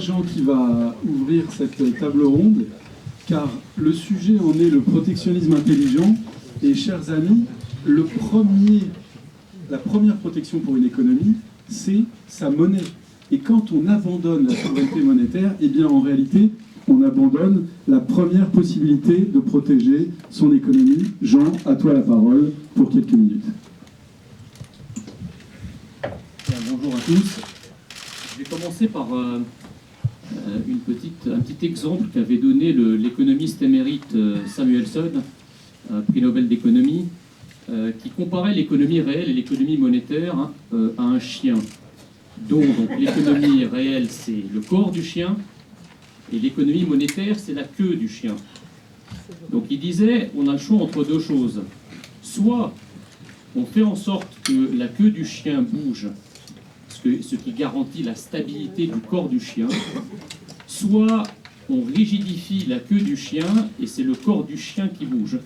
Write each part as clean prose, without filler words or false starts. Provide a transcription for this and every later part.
Jean qui va ouvrir cette table ronde, car le sujet en est le protectionnisme intelligent. Et chers amis, la première protection pour une économie, c'est sa monnaie. Et quand on abandonne la souveraineté monétaire, eh bien en réalité, on abandonne la première possibilité de protéger son économie. Jean, à toi la parole pour quelques minutes. Bonjour à tous. Je vais commencer par un petit exemple qu'avait donné l'économiste émérite Samuelson, prix Nobel d'économie, qui comparait l'économie réelle et l'économie monétaire à un chien. Donc l'économie réelle, c'est le corps du chien, et l'économie monétaire, c'est la queue du chien. Donc il disait, on a le choix entre deux choses. Soit on fait en sorte que la queue du chien bouge, ce qui garantit la stabilité du corps du chien, soit on rigidifie la queue du chien et c'est le corps du chien qui bouge.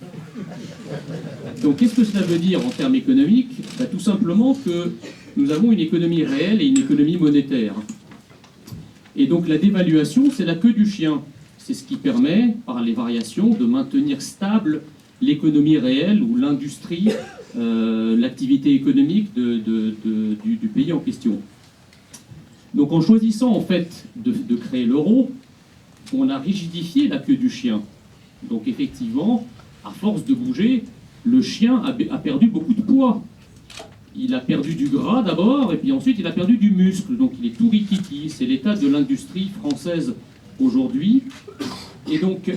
Donc qu'est-ce que cela veut dire en termes économiques? Tout simplement que nous avons une économie réelle et une économie monétaire. Et donc la dévaluation, c'est la queue du chien. C'est ce qui permet, par les variations, de maintenir stable l'économie réelle ou l'industrie, l'activité économique du pays en question. Donc en choisissant en fait de créer l'euro, on a rigidifié la queue du chien. Donc effectivement, à force de bouger, le chien a perdu beaucoup de poids. Il a perdu du gras d'abord, et puis ensuite il a perdu du muscle. Donc il est tout rikiki. C'est l'état de l'industrie française aujourd'hui. Et donc,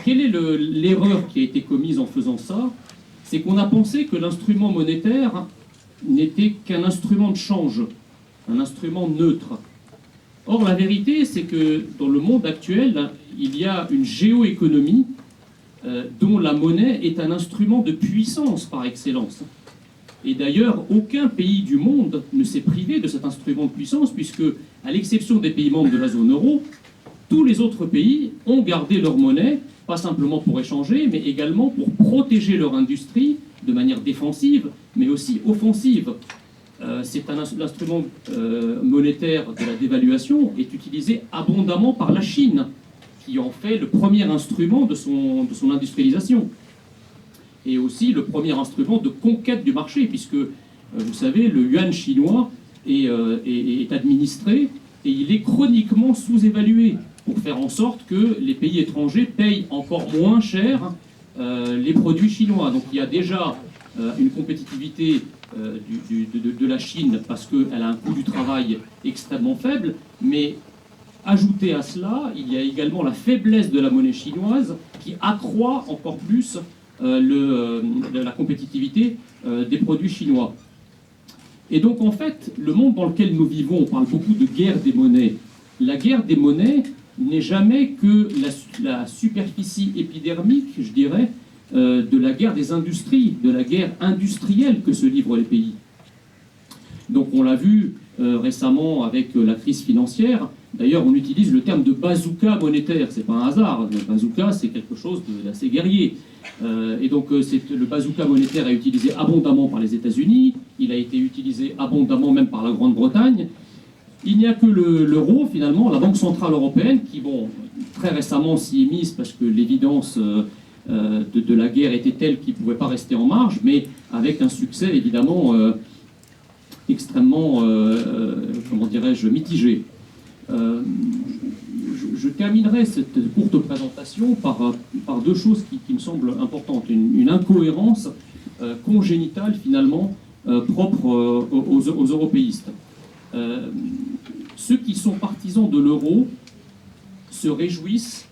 quelle est l'erreur qui a été commise en faisant ça? C'est qu'on a pensé que l'instrument monétaire n'était qu'un instrument de change, un instrument neutre. Or, la vérité, c'est que dans le monde actuel, il y a une géoéconomie dont la monnaie est un instrument de puissance par excellence. Et d'ailleurs, aucun pays du monde ne s'est privé de cet instrument de puissance, puisque, à l'exception des pays membres de la zone euro, tous les autres pays ont gardé leur monnaie, pas simplement pour échanger, mais également pour protéger leur industrie de manière défensive, mais aussi offensive. L'instrument monétaire de la dévaluation est utilisé abondamment par la Chine, qui en fait le premier instrument de son industrialisation. Et aussi le premier instrument de conquête du marché, puisque, vous savez, le yuan chinois est administré et il est chroniquement sous-évalué pour faire en sorte que les pays étrangers payent encore moins cher les produits chinois. Donc il y a déjà une compétitivité de la Chine parce qu'elle a un coût du travail extrêmement faible, mais ajouté à cela, il y a également la faiblesse de la monnaie chinoise qui accroît encore plus la compétitivité des produits chinois. Et donc en fait, le monde dans lequel nous vivons, on parle beaucoup de guerre des monnaies. La guerre des monnaies n'est jamais que la superficie épidermique, je dirais, de la guerre des industries, de la guerre industrielle que se livrent les pays. Donc on l'a vu récemment avec la crise financière. D'ailleurs, on utilise le terme de bazooka monétaire. C'est pas un hasard. Le bazooka, c'est quelque chose d'assez guerrier. Et donc, le bazooka monétaire est utilisé abondamment par les États-Unis. Il a été utilisé abondamment même par la Grande-Bretagne. Il n'y a que l'euro, finalement, la Banque Centrale Européenne, qui, bon, très récemment s'y est mise parce que l'évidence de la guerre était telle qu'il ne pouvait pas rester en marge, mais avec un succès, évidemment, extrêmement, comment dirais-je, mitigé. Je terminerai cette courte présentation par deux choses qui me semblent importantes. Une incohérence congénitale, finalement, propre aux européistes. Ceux qui sont partisans de l'euro se réjouissent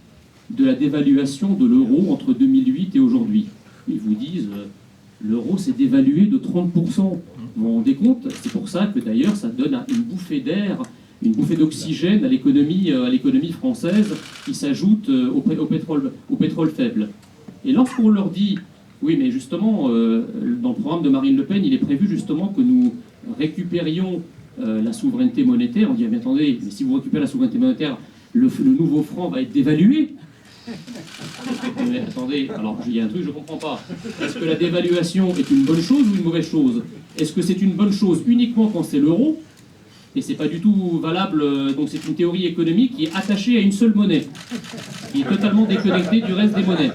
de la dévaluation de l'euro entre 2008 et aujourd'hui. Ils vous disent l'euro s'est dévalué de 30%. Vous vous rendez compte? C'est pour ça que d'ailleurs ça donne une bouffée d'air, une bouffée d'oxygène à l'économie française qui s'ajoute au pétrole faible. Et lorsqu'on leur dit, oui mais justement, dans le programme de Marine Le Pen, il est prévu justement que nous récupérions la souveraineté monétaire, on dit, mais attendez, mais si vous récupérez la souveraineté monétaire, le nouveau franc va être dévalué. Mais attendez, alors il y a un truc que je ne comprends pas. Est-ce que la dévaluation est une bonne chose ou une mauvaise chose? Est-ce que c'est une bonne chose uniquement quand c'est l'euro? Et c'est pas du tout valable, donc c'est une théorie économique qui est attachée à une seule monnaie, qui est totalement déconnectée du reste des monnaies.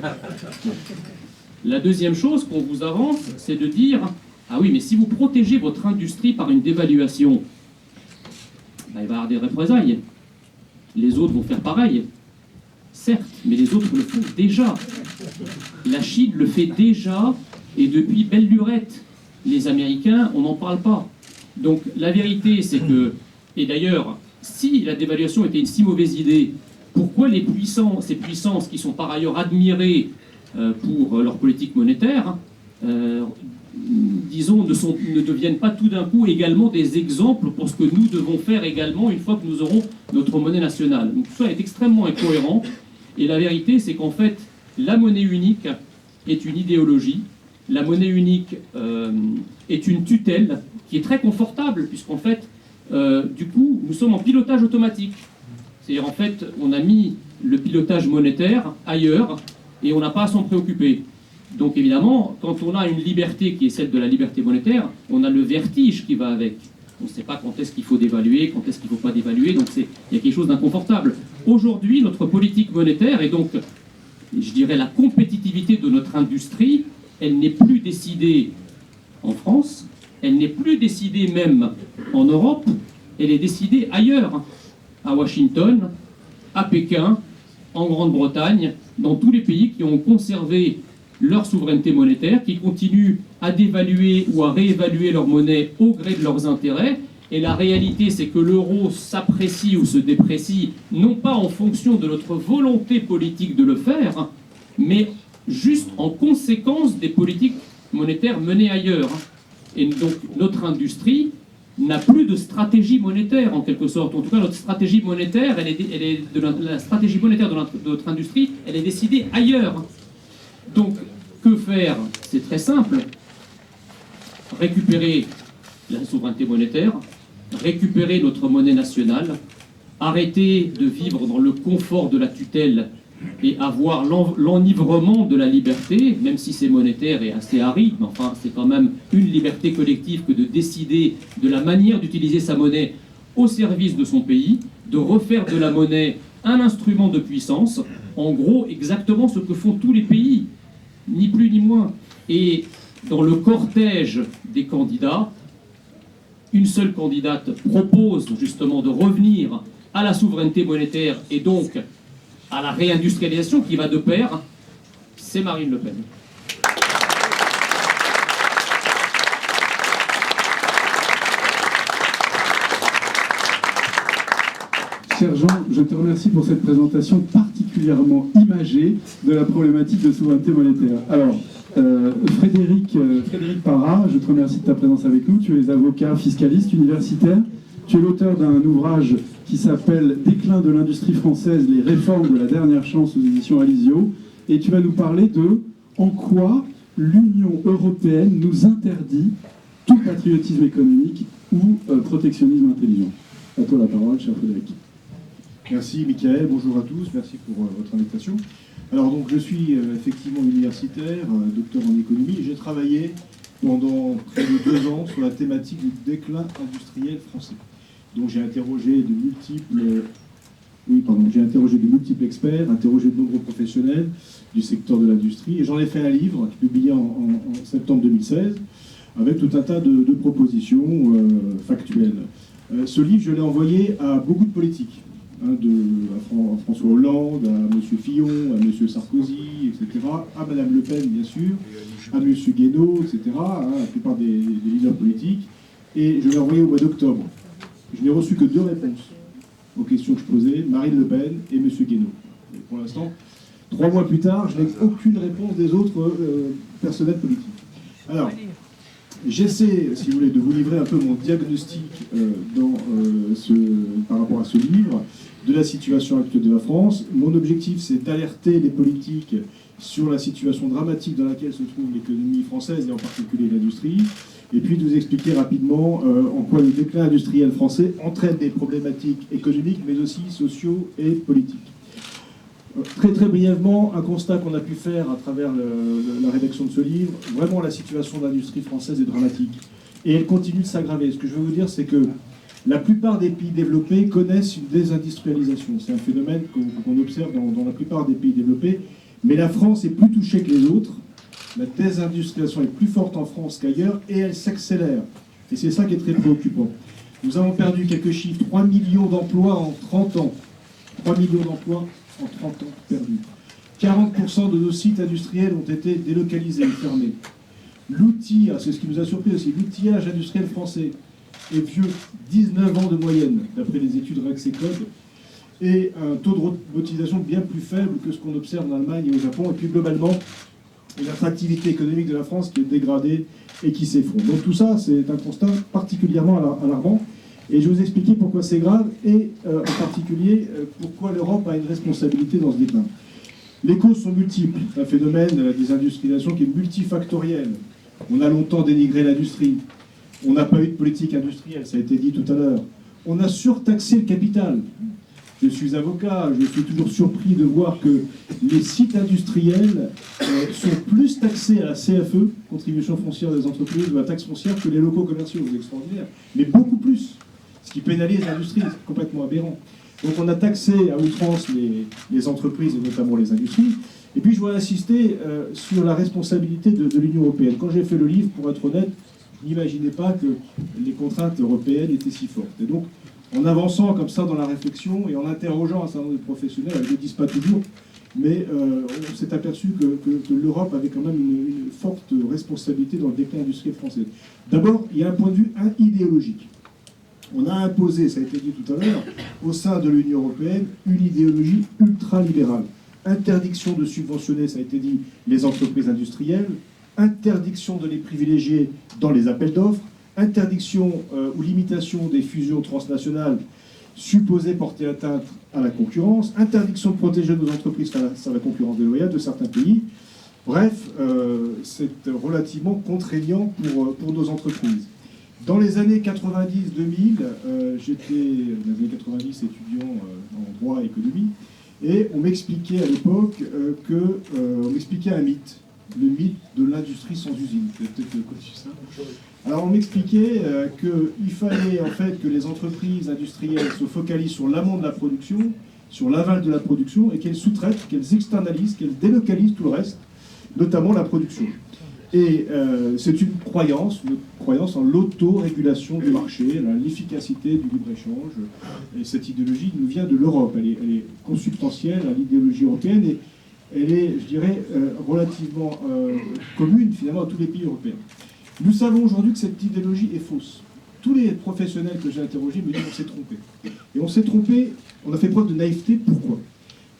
La deuxième chose qu'on vous avance, c'est de dire, ah oui, mais si vous protégez votre industrie par une dévaluation, ben, il va y avoir des représailles. Les autres vont faire pareil. Certes, mais les autres le font déjà. La Chine le fait déjà, et depuis belle lurette. Les Américains, on n'en parle pas. Donc la vérité, c'est que, et d'ailleurs, si la dévaluation était une si mauvaise idée, pourquoi ces puissances qui sont par ailleurs admirées pour leur politique monétaire, disons, ne deviennent pas tout d'un coup également des exemples pour ce que nous devons faire également une fois que nous aurons notre monnaie nationale. Donc tout ça est extrêmement incohérent, et la vérité, c'est qu'en fait, la monnaie unique est une idéologie, la monnaie unique est une tutelle qui est très confortable, puisqu'en fait, du coup, nous sommes en pilotage automatique. C'est-à-dire, en fait, on a mis le pilotage monétaire ailleurs, et on n'a pas à s'en préoccuper. Donc, évidemment, quand on a une liberté qui est celle de la liberté monétaire, on a le vertige qui va avec. On ne sait pas quand est-ce qu'il faut dévaluer, quand est-ce qu'il ne faut pas dévaluer, donc il y a quelque chose d'inconfortable. Aujourd'hui, notre politique monétaire, et donc, je dirais, la compétitivité de notre industrie, elle n'est plus décidée en France, elle n'est plus décidée même en Europe, elle est décidée ailleurs, à Washington, à Pékin, en Grande-Bretagne, dans tous les pays qui ont conservé leur souveraineté monétaire, qui continuent à dévaluer ou à réévaluer leur monnaie au gré de leurs intérêts. Et la réalité, c'est que l'euro s'apprécie ou se déprécie, non pas en fonction de notre volonté politique de le faire, mais juste en conséquence des politiques monétaires menées ailleurs. Et donc notre industrie n'a plus de stratégie monétaire en quelque sorte. En tout cas, notre stratégie monétaire, la stratégie monétaire de notre industrie, elle est décidée ailleurs. Donc, que faire? C'est très simple. Récupérer la souveraineté monétaire, récupérer notre monnaie nationale, arrêter de vivre dans le confort de la tutelle et avoir l'enivrement de la liberté, même si c'est monétaire et assez aride, mais enfin c'est quand même une liberté collective que de décider de la manière d'utiliser sa monnaie au service de son pays, de refaire de la monnaie un instrument de puissance, en gros exactement ce que font tous les pays, ni plus ni moins. Et dans le cortège des candidats, une seule candidate propose justement de revenir à la souveraineté monétaire et donc à la réindustrialisation qui va de pair, c'est Marine Le Pen. Cher Jean, je te remercie pour cette présentation particulièrement imagée de la problématique de souveraineté monétaire. Alors, Frédéric Parra, je te remercie de ta présence avec nous. Tu es avocat fiscaliste universitaire. Tu es l'auteur d'un ouvrage qui s'appelle « Déclin de l'industrie française, les réformes de la dernière chance » aux éditions Alizio. Et tu vas nous parler de en quoi l'Union européenne nous interdit tout patriotisme économique ou protectionnisme intelligent. À toi la parole, cher Frédéric. Merci Mickaël, bonjour à tous, merci pour votre invitation. Alors donc je suis effectivement universitaire, docteur en économie. J'ai travaillé pendant près de 2 ans sur la thématique du déclin industriel français. Donc j'ai interrogé de multiples experts, interrogé de nombreux professionnels du secteur de l'industrie, et j'en ai fait un livre publié en septembre 2016 avec tout un tas de propositions factuelles. Ce livre, je l'ai envoyé à beaucoup de politiques, à François Hollande, à M. Fillon, à M. Sarkozy, etc., à Mme Le Pen, bien sûr, à M. Guénaud, etc., la plupart des leaders politiques, et je l'ai envoyé au mois d'octobre. Je n'ai reçu que 2 réponses aux questions que je posais, Marine Le Pen et M. Guénaud. Et pour l'instant, 3 mois plus tard, je n'ai aucune réponse des autres personnels politiques. Alors, j'essaie, si vous voulez, de vous livrer un peu mon diagnostic par rapport à ce livre, de la situation actuelle de la France. Mon objectif, c'est d'alerter les politiques sur la situation dramatique dans laquelle se trouve l'économie française, et en particulier l'industrie, et puis de vous expliquer rapidement en quoi le déclin industriel français entraîne des problématiques économiques, mais aussi sociaux et politiques. Très très brièvement, un constat qu'on a pu faire à travers la rédaction de ce livre, vraiment la situation de l'industrie française est dramatique. Et elle continue de s'aggraver. Ce que je veux vous dire, c'est que La plupart des pays développés connaissent une désindustrialisation. C'est un phénomène qu'on observe dans la plupart des pays développés. Mais la France est plus touchée que les autres. La désindustrialisation est plus forte en France qu'ailleurs et elle s'accélère. Et c'est ça qui est très préoccupant. Nous avons perdu quelques chiffres, 3 millions d'emplois en 30 ans. 3 millions d'emplois en 30 ans perdus. 40% de nos sites industriels ont été délocalisés et fermés. L'outil, c'est ce qui nous a surpris aussi, l'outillage industriel français est vieux, 19 ans de moyenne, d'après les études Rexecode, et un taux de robotisation bien plus faible que ce qu'on observe en Allemagne et au Japon, et puis globalement, une attractivité économique de la France qui est dégradée et qui s'effondre. Donc tout ça, c'est un constat particulièrement alarmant, et je vais vous expliquer pourquoi c'est grave, et en particulier, pourquoi l'Europe a une responsabilité dans ce déclin. Les causes sont multiples. C'est un phénomène de la désindustrialisation qui est multifactoriel. On a longtemps dénigré l'industrie. On n'a pas eu de politique industrielle, ça a été dit tout à l'heure. On a surtaxé le capital. Je suis avocat, je suis toujours surpris de voir que les sites industriels sont plus taxés à la CFE, contribution foncière des entreprises, ou à la taxe foncière, que les locaux commerciaux. C'est extraordinaire. Mais beaucoup plus. Ce qui pénalise l'industrie, c'est complètement aberrant. Donc on a taxé à outrance les entreprises, et notamment les industries. Et puis je voudrais insister sur la responsabilité de l'Union européenne. Quand j'ai fait le livre, pour être honnête, je n'imaginais pas que les contraintes européennes étaient si fortes. Et donc, en avançant comme ça dans la réflexion et en interrogeant un certain nombre de professionnels, elles ne le disent pas toujours, mais on s'est aperçu que l'Europe avait quand même une forte responsabilité dans le déclin industriel français. D'abord, il y a un point de vue idéologique. On a imposé, ça a été dit tout à l'heure, au sein de l'Union européenne, une idéologie ultralibérale. Interdiction de subventionner, ça a été dit, les entreprises industrielles, interdiction de les privilégier dans les appels d'offres, interdiction ou limitation des fusions transnationales supposées porter atteinte à la concurrence, interdiction de protéger nos entreprises face à la concurrence déloyale de certains pays. Bref, c'est relativement contraignant pour nos entreprises. Dans les années 90-2000, j'étais dans les années 90 étudiant en droit et économie, et on m'expliquait à l'époque on m'expliquait un mythe, le mythe de l'industrie sans usine. Vous avez peut-être connu ça. Alors on m'expliquait qu'il fallait en fait que les entreprises industrielles se focalisent sur l'amont de la production, sur l'aval de la production, et qu'elles sous-traitent, qu'elles externalisent, qu'elles délocalisent tout le reste, notamment la production. Et c'est une croyance en l'autorégulation du marché, l'efficacité du libre-échange. Et cette idéologie nous vient de l'Europe. Elle est consubstantielle à l'idéologie européenne et elle est, je dirais, relativement commune finalement à tous les pays européens. Nous savons aujourd'hui que cette idéologie est fausse. Tous les professionnels que j'ai interrogés me disent qu'on s'est trompé. Et on s'est trompé, on a fait preuve de naïveté. Pourquoi ?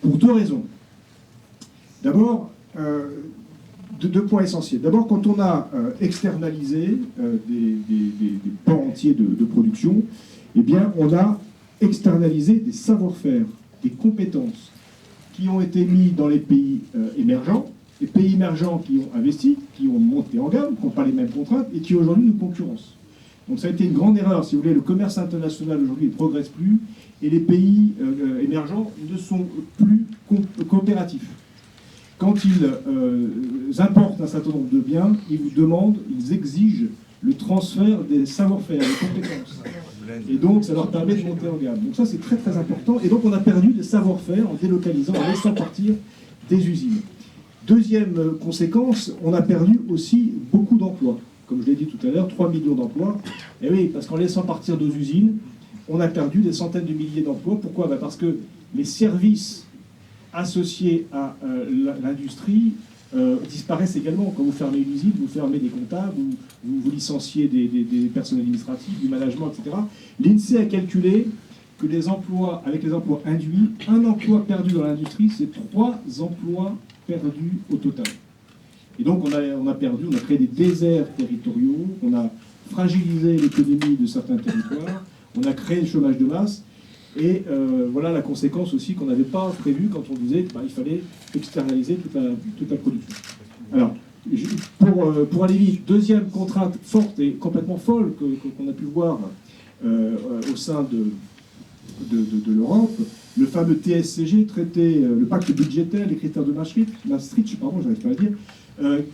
Pour deux raisons. D'abord, deux points essentiels. D'abord, quand on a externalisé des pans entiers de production, eh bien, on a externalisé des savoir-faire, des compétences qui ont été mis dans les pays émergents, les pays émergents qui ont investi, qui ont monté en gamme, qui n'ont pas les mêmes contraintes et qui aujourd'hui nous concurrencent. Donc ça a été une grande erreur, si vous voulez. Le commerce international aujourd'hui ne progresse plus et les pays émergents ne sont plus coopératifs. Quand ils importent un certain nombre de biens, ils vous demandent, ils exigent le transfert des savoir-faire, des compétences. Et donc, ça leur permet de monter en gamme. Donc ça, c'est très très important. Et donc, on a perdu des savoir-faire en délocalisant, en laissant partir des usines. Deuxième conséquence, on a perdu aussi beaucoup d'emplois. Comme je l'ai dit tout à l'heure, 3 millions d'emplois. Et oui, parce qu'en laissant partir nos usines, on a perdu des centaines de milliers d'emplois. Pourquoi ? Parce que les services associés à l'industrie disparaissent également. Quand vous fermez une usine, vous fermez des comptables, vous licenciez des personnels administratifs, du management, etc. L'INSEE a calculé que avec les emplois induits, un emploi perdu dans l'industrie, c'est 3 emplois perdus au total. Et donc on a créé des déserts territoriaux, on a fragilisé l'économie de certains territoires, on a créé le chômage de masse. Et voilà la conséquence aussi qu'on n'avait pas prévue quand on disait qu'il fallait externaliser toute la production. Alors, pour aller vite, deuxième contrainte forte et complètement folle qu'on a pu voir au sein de l'Europe, le fameux TSCG, le pacte budgétaire, les critères de Maastricht, j'arrive pas à le dire,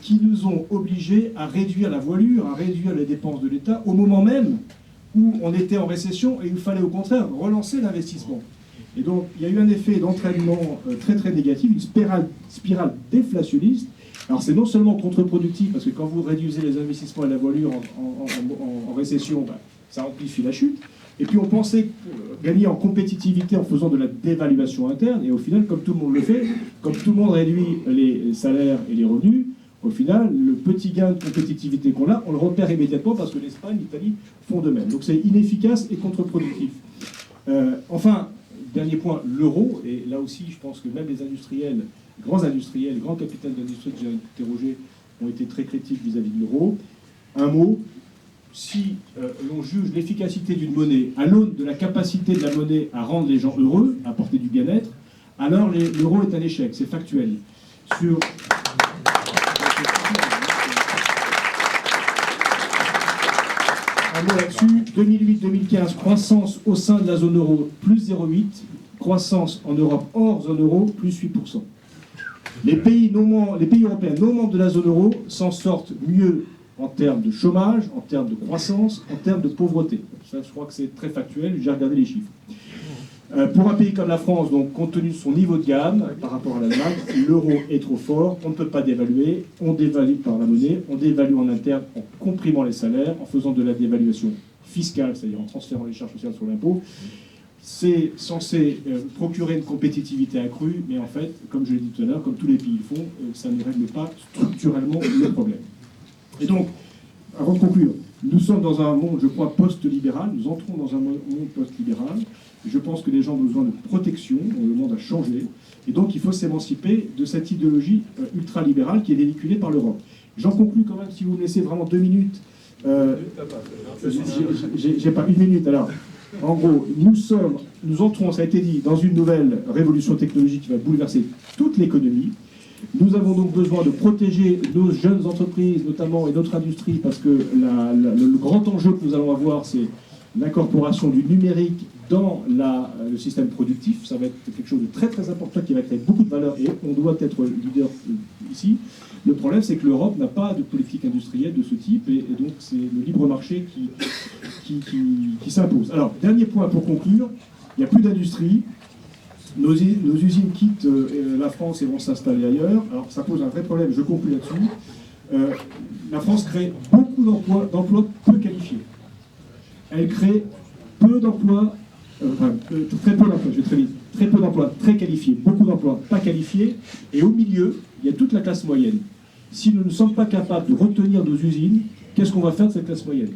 qui nous ont obligés à réduire la voilure, à réduire les dépenses de l'État, au moment même où on était en récession et il fallait au contraire relancer l'investissement. Et donc, il y a eu un effet d'entraînement très très négatif, une spirale déflationniste. Alors, c'est non seulement contre-productif, parce que quand vous réduisez les investissements et la voilure en récession, ça amplifie la chute. Et puis, on pensait gagner en compétitivité en faisant de la dévaluation interne. Et au final, comme tout le monde le fait, comme tout le monde réduit les salaires et les revenus, au final, le petit gain de compétitivité qu'on a, on le repère immédiatement parce que l'Espagne, l'Italie font de même. Donc, c'est inefficace et contre-productif. Enfin, dernier point, l'euro, et là aussi, je pense que même les industriels, grands capitaines d'industrie que j'ai interrogés ont été très critiques vis-à-vis de l'euro. Un mot, si l'on juge l'efficacité d'une monnaie à l'aune de la capacité de la monnaie à rendre les gens heureux, à apporter du bien-être, alors l'euro est un échec, c'est factuel. Sur... Un mot là-dessus, 2008-2015, croissance au sein de la zone euro, plus 0,8%, croissance en Europe hors zone euro, plus 8%. Les pays européens non membres de la zone euro s'en sortent mieux en termes de chômage, en termes de croissance, en termes de pauvreté. Ça, je crois que c'est très factuel, j'ai regardé les chiffres. Pour un pays comme la France, donc, compte tenu de son niveau de gamme par rapport à l'Allemagne, l'euro est trop fort, on ne peut pas dévaluer, on dévalue par la monnaie, on dévalue en interne en comprimant les salaires, en faisant de la dévaluation fiscale, c'est-à-dire en transférant les charges sociales sur l'impôt. C'est censé procurer une compétitivité accrue, mais en fait, comme je l'ai dit tout à l'heure, comme tous les pays le font, ça ne règle pas structurellement le problème. Et donc, avant de conclure, nous sommes dans un monde, je crois, post-libéral, nous entrons dans un monde post-libéral. Je pense que les gens ont besoin de protection, le monde a changé, et donc il faut s'émanciper de cette idéologie ultralibérale qui est véhiculée par l'Europe. J'en conclus quand même, si vous me laissez vraiment 2 minutes. J'ai pas 1 minute, alors. En gros, nous entrons, ça a été dit, dans une nouvelle révolution technologique qui va bouleverser toute l'économie. Nous avons donc besoin de protéger nos jeunes entreprises, notamment, et notre industrie, parce que le grand enjeu que nous allons avoir, c'est l'incorporation du numérique dans le système productif. Ça va être quelque chose de très très important qui va créer beaucoup de valeur et on doit être leader ici. Le problème, c'est que l'Europe n'a pas de politique industrielle de ce type et donc c'est le libre marché qui s'impose. Alors, dernier point pour conclure, il n'y a plus d'industrie. Nos usines quittent la France et vont s'installer ailleurs. Alors, ça pose un vrai problème, je conclue là-dessus. La France crée beaucoup d'emplois peu qualifiés. Elle crée peu d'emplois, très peu d'emplois, je vais très vite, très peu d'emplois très qualifiés, beaucoup d'emplois pas qualifiés, et au milieu, il y a toute la classe moyenne. Si nous ne sommes pas capables de retenir nos usines, qu'est-ce qu'on va faire de cette classe moyenne?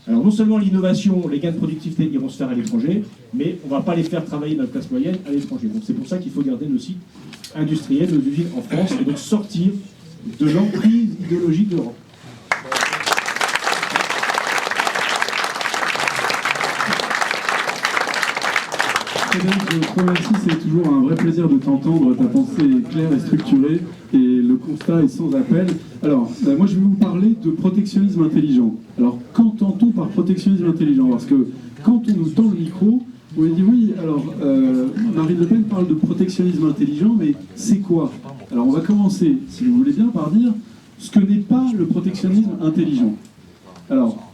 Alors non seulement l'innovation, les gains de productivité iront se faire à l'étranger, mais on ne va pas les faire travailler dans la classe moyenne à l'étranger. Donc c'est pour ça qu'il faut garder nos sites industriels, nos usines en France, et donc sortir de l'emprise idéologique de l'Europe. Frédéric, je te remercie, c'est toujours un vrai plaisir de t'entendre, ta pensée est claire et structurée, et le constat est sans appel. Alors, moi je vais vous parler de protectionnisme intelligent. Alors, qu'entend-on par protectionnisme intelligent? Parce que quand on nous tend le micro, on dit oui, alors Marine Le Pen parle de protectionnisme intelligent, mais c'est quoi? Alors on va commencer, si vous voulez bien, par dire ce que n'est pas le protectionnisme intelligent. Alors,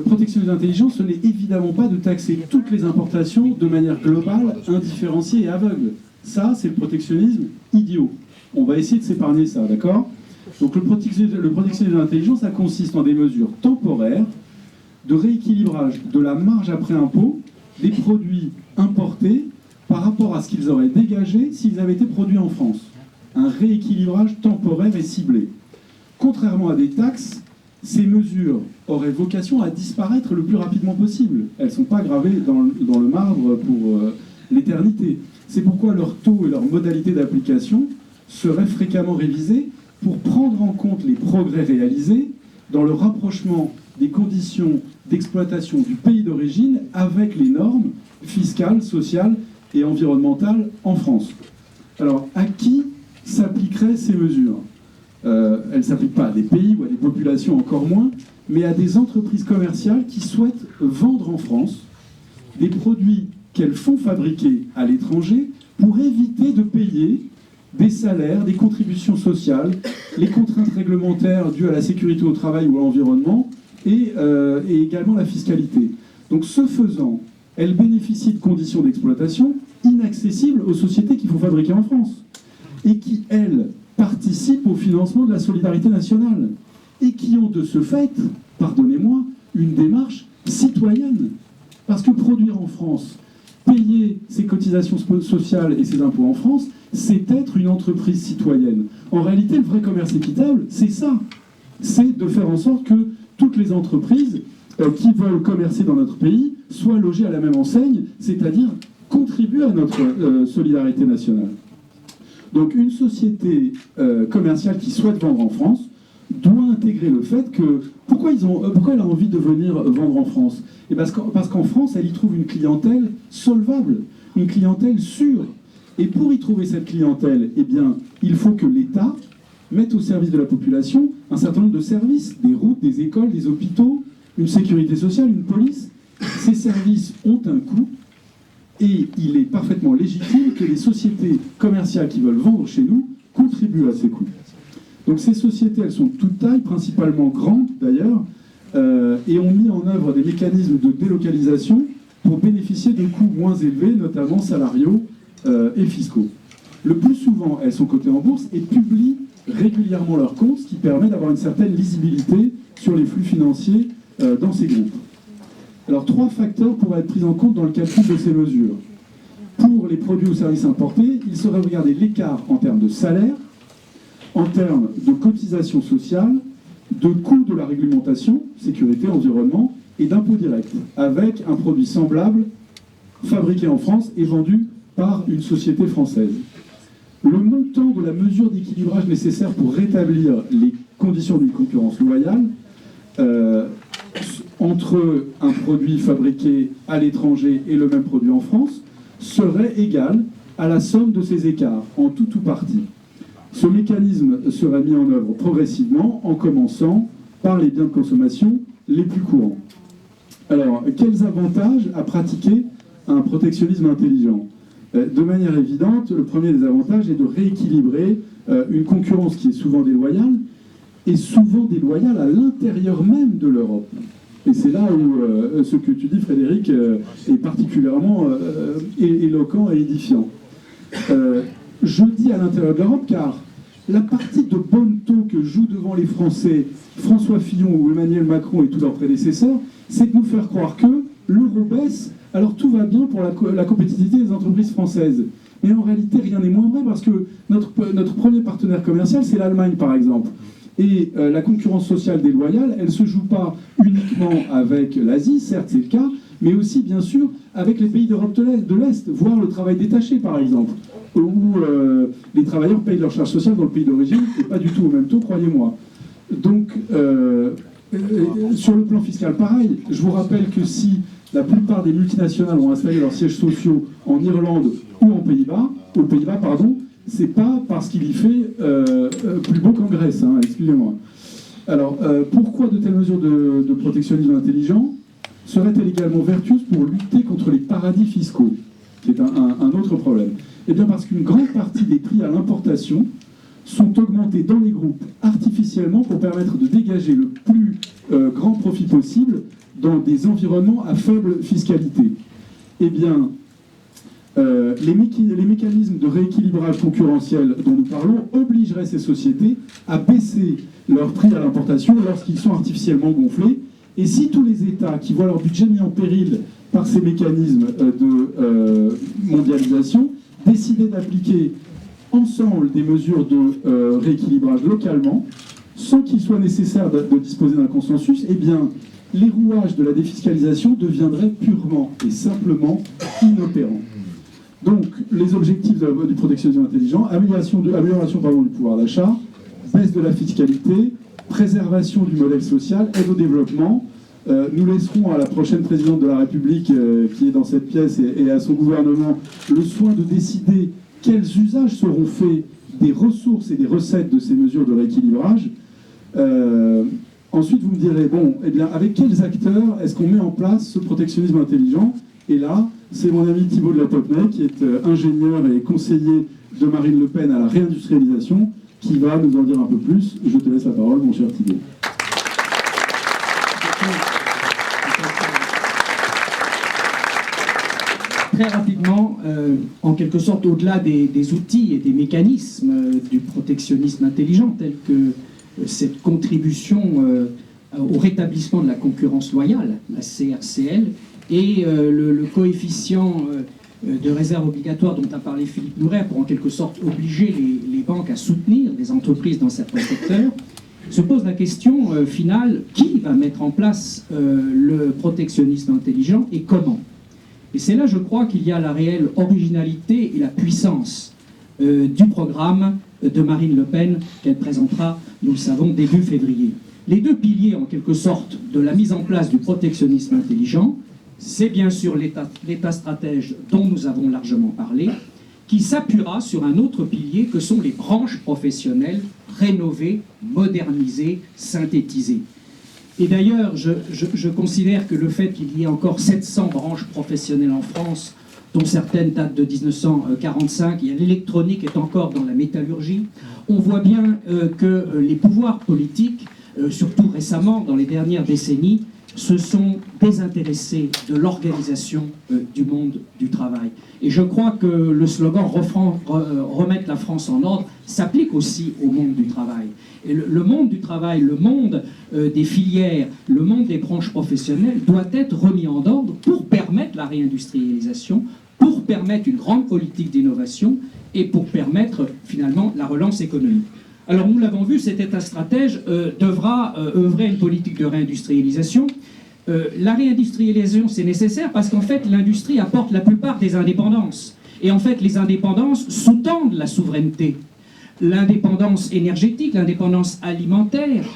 protectionnisme intelligent, ce n'est évidemment pas de taxer toutes les importations de manière globale, indifférenciée et aveugle. Ça, c'est le protectionnisme idiot. On va essayer de s'épargner ça, d'accord? Donc le protectionnisme intelligent, ça consiste en des mesures temporaires de rééquilibrage de la marge après impôt des produits importés par rapport à ce qu'ils auraient dégagé s'ils avaient été produits en France. Un rééquilibrage temporaire et ciblé. Contrairement à des taxes, ces mesures auraient vocation à disparaître le plus rapidement possible. Elles ne sont pas gravées dans le marbre pour l'éternité. C'est pourquoi leur taux et leur modalité d'application seraient fréquemment révisés pour prendre en compte les progrès réalisés dans le rapprochement des conditions d'exploitation du pays d'origine avec les normes fiscales, sociales et environnementales en France. Alors, à qui s'appliqueraient ces mesures? Elles ne s'appliquent pas à des pays ou à des populations encore moins, mais à des entreprises commerciales qui souhaitent vendre en France des produits qu'elles font fabriquer à l'étranger pour éviter de payer des salaires, des contributions sociales, les contraintes réglementaires dues à la sécurité au travail ou à l'environnement, et également la fiscalité. Donc ce faisant, elle bénéficie de conditions d'exploitation inaccessibles aux sociétés qui font fabriquer en France et qui, elles, participent au financement de la solidarité nationale et qui ont de ce fait, pardonnez-moi, une démarche citoyenne. Parce que produire en France, payer ses cotisations sociales et ses impôts en France, c'est être une entreprise citoyenne. En réalité, le vrai commerce équitable, c'est ça. C'est de faire en sorte que toutes les entreprises qui veulent commercer dans notre pays soient logées à la même enseigne, c'est-à-dire contribuent à notre solidarité nationale. Donc une société commerciale qui souhaite vendre en France doit intégrer le fait que... Pourquoi elle a envie de venir vendre en France? Et parce qu'en France, elle y trouve une clientèle solvable, une clientèle sûre. Et pour y trouver cette clientèle, eh bien, il faut que l'État mette au service de la population un certain nombre de services, des routes, des écoles, des hôpitaux, une sécurité sociale, une police. Ces services ont un coût et il est parfaitement légitime que les sociétés commerciales qui veulent vendre chez nous contribuent à ces coûts. Donc ces sociétés, elles sont de toute taille, principalement grandes d'ailleurs, et ont mis en œuvre des mécanismes de délocalisation pour bénéficier de coûts moins élevés, notamment salariaux et fiscaux. Le plus souvent, elles sont cotées en bourse et publient régulièrement leurs comptes, ce qui permet d'avoir une certaine lisibilité sur les flux financiers dans ces groupes. Alors, 3 facteurs pourraient être pris en compte dans le calcul de ces mesures. Pour les produits ou services importés, il serait regardé l'écart en termes de salaire, en termes de cotisation sociale, de coût de la réglementation, sécurité, environnement, et d'impôts directs, avec un produit semblable, fabriqué en France et vendu par une société française. Le montant de la mesure d'équilibrage nécessaire pour rétablir les conditions d'une concurrence loyale entre un produit fabriqué à l'étranger et le même produit en France serait égal à la somme de ces écarts, en tout ou partie. Ce mécanisme serait mis en œuvre progressivement, en commençant par les biens de consommation les plus courants. Alors, quels avantages à pratiquer un protectionnisme intelligent? De manière évidente, le premier des avantages est de rééquilibrer une concurrence qui est souvent déloyale, et souvent déloyale à l'intérieur même de l'Europe. Et c'est là où ce que tu dis, Frédéric, est particulièrement éloquent et édifiant. Je dis à l'intérieur de l'Europe car la partie de bonneteau que jouent devant les Français François Fillon ou Emmanuel Macron et tous leurs prédécesseurs, c'est de nous faire croire que l'euro baisse, alors tout va bien pour la compétitivité des entreprises françaises. Mais en réalité, rien n'est moins vrai parce que notre premier partenaire commercial, c'est l'Allemagne, par exemple. Et la concurrence sociale déloyale, elle ne se joue pas uniquement avec l'Asie, certes c'est le cas, mais aussi, bien sûr, avec les pays d'Europe de l'Est, voire le travail détaché, par exemple, où les travailleurs payent leurs charges sociales dans le pays d'origine, et pas du tout au même taux, croyez-moi. Donc, sur le plan fiscal, pareil, je vous rappelle que si la plupart des multinationales ont installé leurs sièges sociaux en Irlande ou aux Pays-Bas, c'est pas parce qu'il y fait plus beau qu'en Grèce, hein, excusez-moi. Alors, pourquoi de telles mesures de protectionnisme intelligent seraient-elles également vertueuses pour lutter contre les paradis fiscaux, qui est un autre problème? Eh bien parce qu'une grande partie des prix à l'importation sont augmentés dans les groupes artificiellement pour permettre de dégager le plus grand profit possible dans des environnements à faible fiscalité. Eh bien, les mécanismes de rééquilibrage concurrentiel dont nous parlons obligeraient ces sociétés à baisser leurs prix à l'importation lorsqu'ils sont artificiellement gonflés. Et si tous les États qui voient leur budget mis en péril par ces mécanismes de mondialisation décidaient d'appliquer ensemble des mesures de rééquilibrage localement, sans qu'il soit nécessaire de disposer d'un consensus, eh bien, les rouages de la défiscalisation deviendraient purement et simplement inopérants. Donc, les objectifs du protectionnisme intelligent, amélioration du pouvoir d'achat, baisse de la fiscalité, préservation du modèle social, aide au développement. Nous laisserons à la prochaine présidente de la République, qui est dans cette pièce, et à son gouvernement, le soin de décider quels usages seront faits des ressources et des recettes de ces mesures de rééquilibrage. Ensuite, vous me direz, bon, eh bien, avec quels acteurs est-ce qu'on met en place ce protectionnisme intelligent? Et là, c'est mon ami Thibault de la Topnay, qui est ingénieur et conseiller de Marine Le Pen à la réindustrialisation, qui va nous en dire un peu plus. Je te laisse la parole, mon cher Thibault. très rapidement, en quelque sorte, au-delà des outils et des mécanismes du protectionnisme intelligent, tels que cette contribution au rétablissement de la concurrence loyale, la CRCL, et le coefficient de réserve obligatoire dont a parlé Philippe Nouret pour en quelque sorte obliger les banques à soutenir des entreprises dans certains secteurs, se pose la question finale, qui va mettre en place le protectionnisme intelligent et comment? Et c'est là, je crois, qu'il y a la réelle originalité et la puissance du programme de Marine Le Pen qu'elle présentera, nous le savons, début février. Les deux piliers, en quelque sorte, de la mise en place du protectionnisme intelligent, c'est bien sûr l'État stratège dont nous avons largement parlé, qui s'appuiera sur un autre pilier que sont les branches professionnelles rénovées, modernisées, synthétisées. Et d'ailleurs, je considère que le fait qu'il y ait encore 700 branches professionnelles en France, dont certaines datent de 1945, l'électronique est encore dans la métallurgie, on voit bien que les pouvoirs politiques, surtout récemment, dans les dernières décennies, se sont désintéressés de l'organisation du monde du travail. Et je crois que le slogan « Remettre la France en ordre » s'applique aussi au monde du travail. Et le monde du travail, le monde des filières, le monde des branches professionnelles doit être remis en ordre pour permettre la réindustrialisation, pour permettre une grande politique d'innovation et pour permettre finalement la relance économique. Alors nous l'avons vu, cet État stratège devra œuvrer à une politique de réindustrialisation. La réindustrialisation, c'est nécessaire parce qu'en fait, l'industrie apporte la plupart des indépendances. Et en fait, les indépendances sous-tendent la souveraineté. L'indépendance énergétique, l'indépendance alimentaire,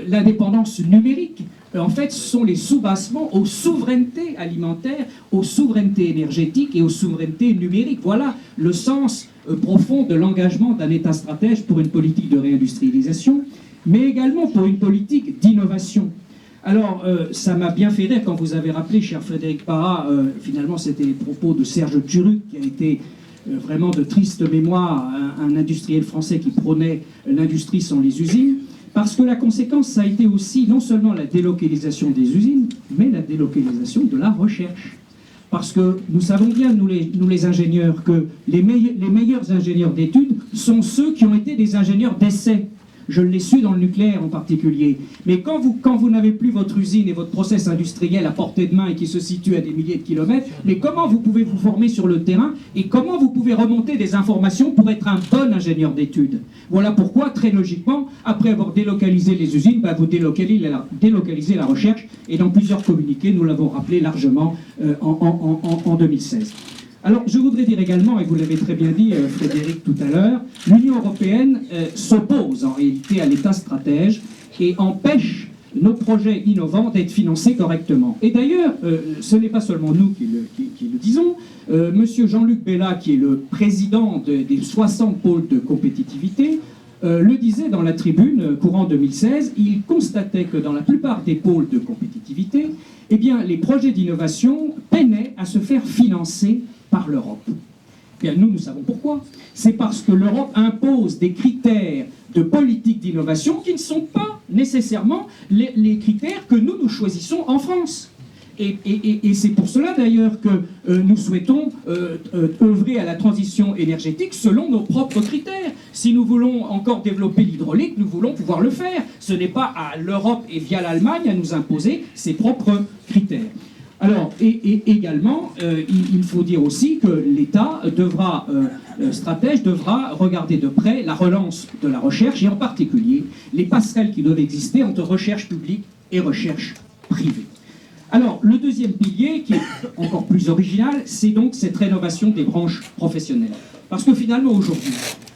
l'indépendance numérique, en fait, ce sont les soubassements aux souverainetés alimentaires, aux souverainetés énergétiques et aux souverainetés numériques. Voilà le sens profond de l'engagement d'un État stratège pour une politique de réindustrialisation, mais également pour une politique d'innovation. Alors, ça m'a bien fait rire quand vous avez rappelé, cher Frédéric Parra, finalement c'était les propos de Serge Turuc, qui a été vraiment de triste mémoire, un industriel français qui prônait l'industrie sans les usines, parce que la conséquence, ça a été aussi non seulement la délocalisation des usines, mais la délocalisation de la recherche. Parce que nous savons bien, nous les ingénieurs, que les meilleurs ingénieurs d'études sont ceux qui ont été des ingénieurs d'essai. Je l'ai su dans le nucléaire en particulier. Mais quand vous n'avez plus votre usine et votre process industriel à portée de main et qui se situe à des milliers de kilomètres, mais comment vous pouvez vous former sur le terrain et comment vous pouvez remonter des informations pour être un bon ingénieur d'études? Voilà pourquoi, très logiquement, après avoir délocalisé les usines, vous délocalisez la recherche. Et dans plusieurs communiqués, nous l'avons rappelé largement en 2016. Alors, je voudrais dire également, et vous l'avez très bien dit, Frédéric, tout à l'heure, l'Union européenne s'oppose en réalité à l'État stratège et empêche nos projets innovants d'être financés correctement. Et d'ailleurs, ce n'est pas seulement nous qui le disons. Monsieur Jean-Luc Bella, qui est le président des 60 pôles de compétitivité, le disait dans la tribune courant 2016, il constatait que dans la plupart des pôles de compétitivité, eh bien, les projets d'innovation peinaient à se faire financer par l'Europe. Bien, nous savons pourquoi. C'est parce que l'Europe impose des critères de politique d'innovation qui ne sont pas nécessairement les critères que nous choisissons en France. Et c'est pour cela d'ailleurs que nous souhaitons œuvrer à la transition énergétique selon nos propres critères. Si nous voulons encore développer l'hydraulique, nous voulons pouvoir le faire. Ce n'est pas à l'Europe et via l'Allemagne à nous imposer ses propres critères. Alors, et également, il faut dire aussi que l'État stratège devra regarder de près la relance de la recherche et en particulier les passerelles qui doivent exister entre recherche publique et recherche privée. Alors, le deuxième pilier, qui est encore plus original, c'est donc cette rénovation des branches professionnelles. Parce que finalement, aujourd'hui,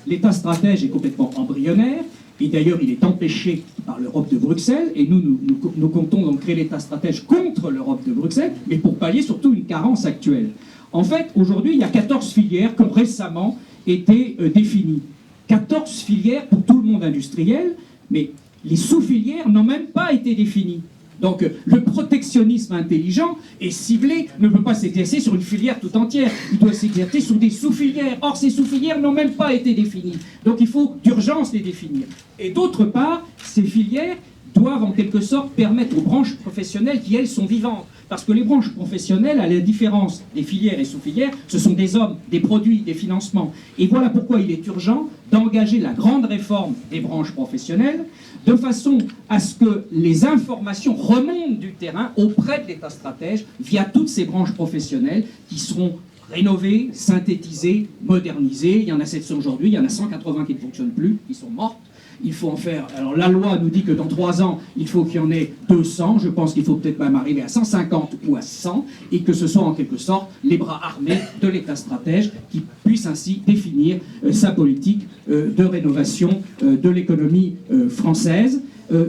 l'État stratège est complètement embryonnaire, et d'ailleurs, il est empêché par l'Europe de Bruxelles, et nous comptons donc créer l'État stratège contre l'Europe de Bruxelles, mais pour pallier surtout une carence actuelle. En fait, aujourd'hui, il y a 14 filières qui ont récemment été définies. 14 filières pour tout le monde industriel, mais les sous-filières n'ont même pas été définies. Donc le protectionnisme intelligent et ciblé ne peut pas s'exercer sur une filière tout entière, il doit s'exercer sur des sous-filières. Or ces sous-filières n'ont même pas été définies, donc il faut d'urgence les définir. Et d'autre part, ces filières doivent en quelque sorte permettre aux branches professionnelles qui elles sont vivantes, Parce que les branches professionnelles, à la différence des filières et sous-filières, ce sont des hommes, des produits, des financements. Et voilà pourquoi il est urgent d'engager la grande réforme des branches professionnelles, de façon à ce que les informations remontent du terrain auprès de l'État stratège via toutes ces branches professionnelles qui seront rénovées, synthétisées, modernisées. Il y en a 700 aujourd'hui, il y en a 180 qui ne fonctionnent plus, qui sont mortes. Il faut en faire... Alors la loi nous dit que dans 3 ans, il faut qu'il y en ait 200. Je pense qu'il faut peut-être même arriver à 150 ou à 100, et que ce soit en quelque sorte les bras armés de l'État stratège qui puisse ainsi définir sa politique de rénovation de l'économie française.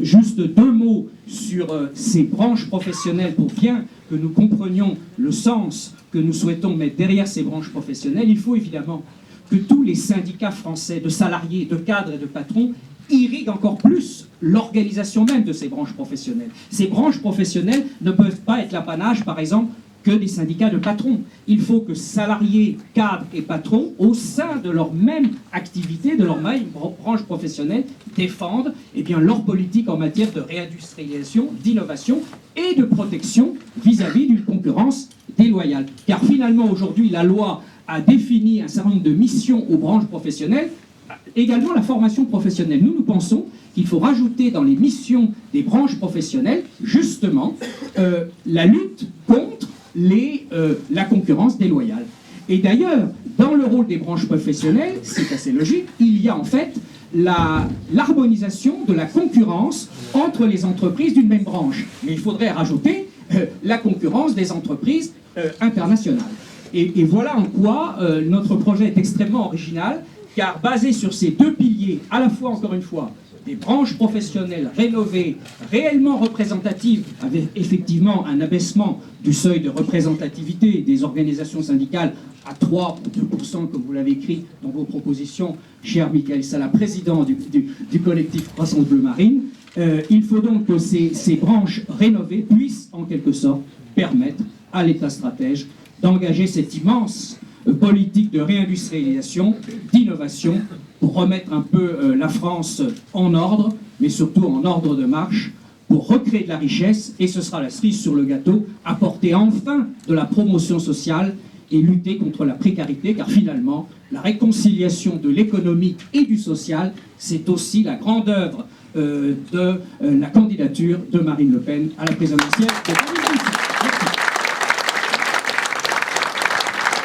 Juste 2 mots sur ces branches professionnelles pour bien que nous comprenions le sens que nous souhaitons mettre derrière ces branches professionnelles. Il faut évidemment que tous les syndicats français de salariés, de cadres et de patrons irriguent encore plus l'organisation même de ces branches professionnelles. Ces branches professionnelles ne peuvent pas être l'apanage, par exemple, que des syndicats de patrons. Il faut que salariés, cadres et patrons, au sein de leur même activité, de leur même branche professionnelle, défendent leur politique en matière de réindustrialisation, d'innovation et de protection vis-à-vis d'une concurrence déloyale. Car finalement, aujourd'hui, la loi a défini un certain nombre de missions aux branches professionnelles, également la formation professionnelle. Nous pensons qu'il faut rajouter dans les missions des branches professionnelles, justement, la lutte contre la concurrence déloyale. Et d'ailleurs, dans le rôle des branches professionnelles, c'est assez logique, il y a en fait l'harmonisation de la concurrence entre les entreprises d'une même branche. Mais il faudrait rajouter la concurrence des entreprises internationales. Et voilà en quoi notre projet est extrêmement original, car basé sur ces 2 piliers, à la fois, encore une fois, des branches professionnelles rénovées, réellement représentatives, avec effectivement un abaissement du seuil de représentativité des organisations syndicales à 3 ou 2%, comme vous l'avez écrit dans vos propositions, cher Michael Sala, président du collectif Croissance Bleu Marine. Il faut donc que ces branches rénovées puissent, en quelque sorte, permettre à l'État stratège d'engager cette immense politique de réindustrialisation, d'innovation, pour remettre un peu la France en ordre, mais surtout en ordre de marche, pour recréer de la richesse, et ce sera la cerise sur le gâteau, apporter enfin de la promotion sociale et lutter contre la précarité, car finalement, la réconciliation de l'économique et du social, c'est aussi la grande œuvre de la candidature de Marine Le Pen à la présidentielle de 2019.